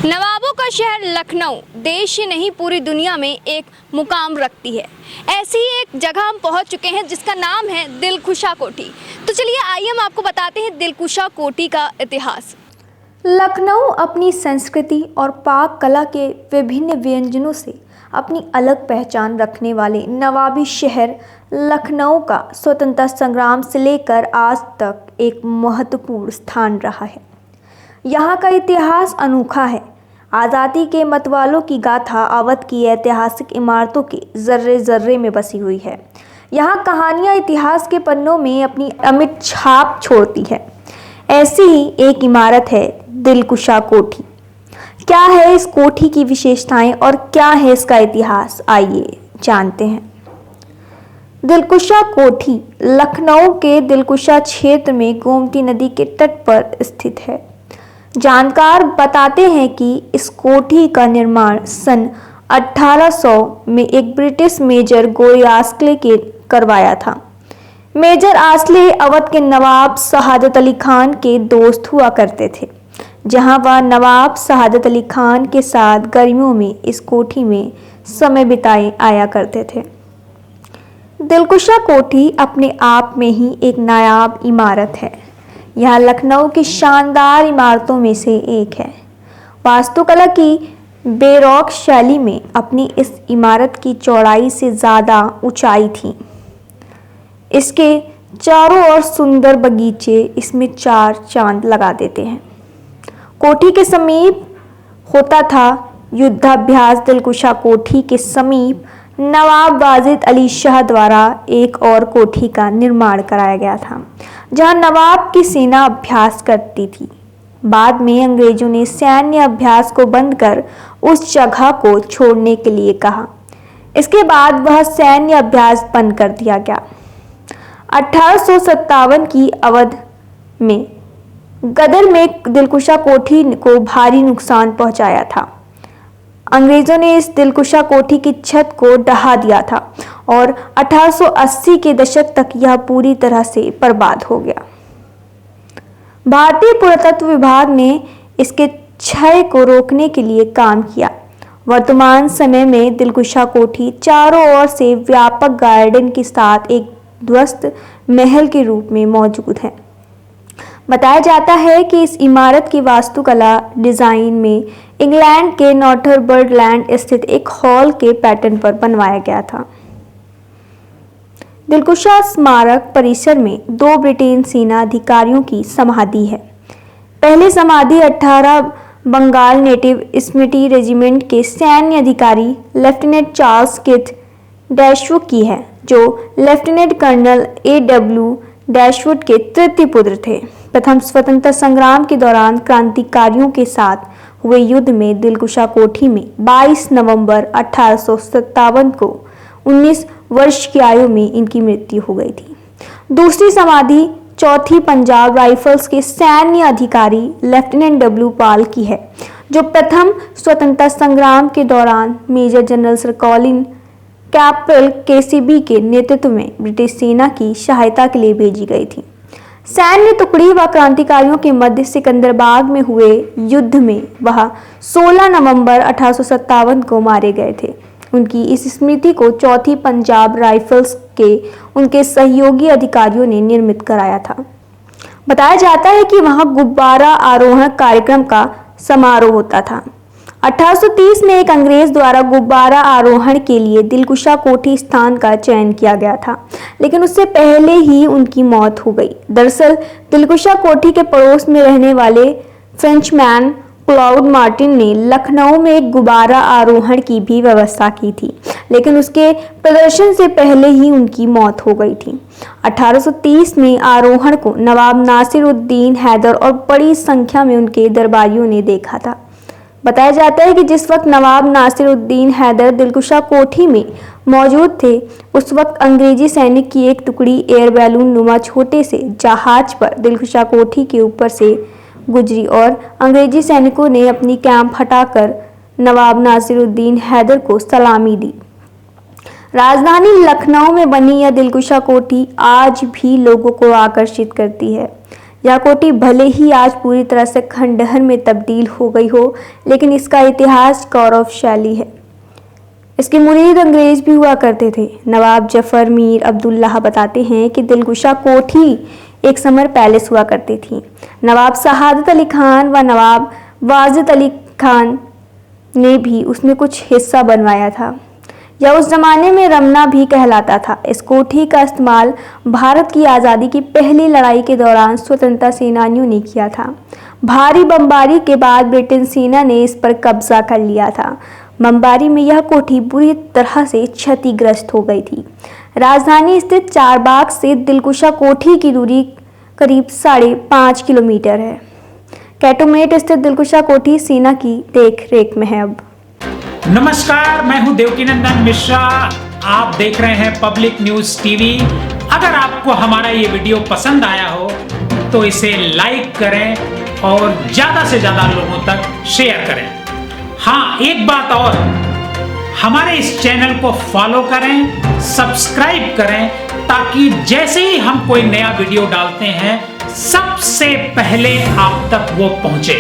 नवाबों का शहर लखनऊ देश ही नहीं पूरी दुनिया में एक मुकाम रखती है। ऐसी ही एक जगह हम पहुंच चुके हैं जिसका नाम है दिलकुशा कोठी। तो चलिए आइए हम आपको बताते हैं दिलकुशा कोठी का इतिहास। लखनऊ अपनी संस्कृति और पाक कला के विभिन्न व्यंजनों से अपनी अलग पहचान रखने वाले नवाबी शहर लखनऊ का स्वतंत्रता संग्राम से लेकर आज तक एक महत्वपूर्ण स्थान रहा है। यहाँ का इतिहास अनोखा है। आज़ादी के मतवालों की गाथा अवध की ऐतिहासिक इमारतों के जर्रे जर्रे में बसी हुई है। यहाँ कहानियाँ इतिहास के पन्नों में अपनी अमिट छाप छोड़ती है। ऐसी ही एक इमारत है दिलकुशा कोठी। क्या है इस कोठी की विशेषताएं और क्या है इसका इतिहास, आइए जानते हैं। दिलकुशा कोठी लखनऊ के दिलकुशा क्षेत्र में गोमती नदी के तट पर स्थित है। जानकार बताते हैं कि इस कोठी का निर्माण सन 1800 में एक ब्रिटिश मेजर गोरी आस्ले के करवाया था। मेजर आस्ले अवध के नवाब शहादत अली खान के दोस्त हुआ करते थे, जहां वह नवाब शहादत अली खान के साथ गर्मियों में इस कोठी में समय बिताए आया करते थे। दिलकुशा कोठी अपने आप में ही एक नायाब इमारत है। यह लखनऊ की शानदार इमारतों में से एक है। वास्तुकला की बेरौक शैली में अपनी इस इमारत की चौड़ाई से ज़्यादा ऊंचाई थी। इसके चारों ओर सुंदर बगीचे इसमें चार चांद लगा देते हैं। कोठी के समीप होता था युद्धाभ्यास। दिलकुशा कोठी के समीप नवाब वाजिद अली शाह द्वारा एक और कोठी का निर्माण कराया गया था, जहां नवाब की सेना अभ्यास करती थी। बाद में अंग्रेजों ने सैन्य अभ्यास को बंद कर उस जगह को छोड़ने के लिए कहा। इसके बाद वह सैन्य अभ्यास बंद कर दिया गया। 1857 की अवध में गदर में दिलकुशा कोठी को भारी नुकसान पहुंचाया था। अंग्रेजों ने इस दिलकुशा कोठी की छत को ढहा दिया था और 1880 के दशक तक यह पूरी तरह से बर्बाद हो गया। भारतीय पुरातत्व विभाग ने इसके क्षय को रोकने के लिए काम किया। वर्तमान समय में दिलकुशा कोठी चारों ओर से व्यापक गार्डन के साथ एक ध्वस्त महल के रूप में मौजूद है। बताया जाता है कि इस इमारत की वास्तुकला डिजाइन में इंग्लैंड के नॉर्थम्बरलैंड स्थित एक हॉल के पैटर्न पर बनवाया गया था। दिलकुशा स्मारक परिसर में 2 ब्रिटेन सेना अधिकारियों की समाधि है। पहली समाधि 18 बंगाल नेटिव स्मृति रेजिमेंट के सैन्य अधिकारी लेफ्टिनेंट चार्ल्स किथ डैशवुड की है, जो लेफ्टिनेंट कर्नल A.W. डैशवुड के तृतीय पुत्र थे। प्रथम स्वतंत्रता संग्राम के दौरान क्रांतिकारियों के साथ हुए युद्ध में दिलकुशा कोठी में 22 नवंबर 1857 को 19 वर्ष की आयु में इनकी मृत्यु हो गई थी। दूसरी समाधि चौथी पंजाब राइफल्स के सैन्य अधिकारी लेफ्टिनेंट W. पाल की है, जो प्रथम स्वतंत्रता संग्राम के दौरान major general sir Colin Campbell KCB के नेतृत्व में ब्रिटिश सेना की सहायता के लिए भेजी गई थी। सैन्य टुकड़ी व क्रांतिकारियों के मध्य सिकंदराबाद में हुए युद्ध में वह 16 नवंबर 1857 को मारे गए थे। उनकी इस स्मृति को चौथी पंजाब राइफल्स के उनके सहयोगी अधिकारियों ने निर्मित कराया था। बताया जाता है कि वहां गुब्बारा आरोहण कार्यक्रम का समारोह होता था। 1830 में एक अंग्रेज द्वारा गुब्बारा आरोहण के लिए दिलकुशा कोठी स्थान का चयन किया गया था, लेकिन उससे पहले ही उनकी मौत हो गई। दरअसल दिलकुशा कोठी के पड़ोस में रहने वाले फ्रेंचमैन क्लाउड मार्टिन ने लखनऊ में एक गुब्बारा आरोहण की भी व्यवस्था की थी, लेकिन उसके प्रदर्शन से पहले ही उनकी मौत हो गई थी। 1830 में आरोहण को नवाब नासिरुद्दीन हैदर और बड़ी संख्या में उनके दरबारियों ने देखा था। बताया जाता है कि जिस वक्त नवाब नासिरुद्दीन हैदर दिलकुशा कोठी में मौजूद थे, उस वक्त अंग्रेजी सैनिक की एक टुकड़ी एयर बैलून नुमा छोटे से जहाज पर दिलकुशा कोठी के ऊपर से गुजरी और अंग्रेजी सैनिकों ने अपनी कैंप हटाकर नवाब नासिरुद्दीन हैदर को सलामी दी। राजधानी लखनऊ में बनी यह दिलकुशा कोठी आज भी लोगों को आकर्षित करती है। यह कोठी भले ही आज पूरी तरह से खंडहर में तब्दील हो गई हो, लेकिन इसका इतिहास गौरवशाली है। इसके मुरीद अंग्रेज भी हुआ करते थे। नवाब जफर मीर अब्दुल्लाह बताते हैं कि दिलकुशा कोठी एक समर पैलेस हुआ करती थी। नवाब शहादत अली खान व नवाब वाजिद अली खान ने भी उसमें कुछ हिस्सा बनवाया था। यह उस जमाने में रमना भी कहलाता था। इस कोठी का इस्तेमाल भारत की आज़ादी की पहली लड़ाई के दौरान स्वतंत्रता सेनानियों ने किया था। भारी बमबारी के बाद ब्रिटेन सेना ने इस पर कब्जा कर लिया था। बमबारी में यह कोठी बुरी तरह से क्षतिग्रस्त हो गई थी। राजधानी स्थित चारबाग से दिलकुशा कोठी की दूरी करीब 5.5 किलोमीटर है। कैंटोनमेंट स्थित दिलकुशा कोठी सेना की देख रेख में है। अब नमस्कार, मैं हूं देवकीनंदन मिश्रा। आप देख रहे हैं पब्लिक न्यूज टीवी। अगर आपको हमारा ये वीडियो पसंद आया हो तो इसे लाइक करें और ज्यादा से ज्यादा लोगों तक शेयर करें। हाँ, एक बात और, हमारे इस चैनल को फॉलो करें, सब्सक्राइब करें, ताकि जैसे ही हम कोई नया वीडियो डालते हैं सबसे पहले आप तक वो पहुंचे।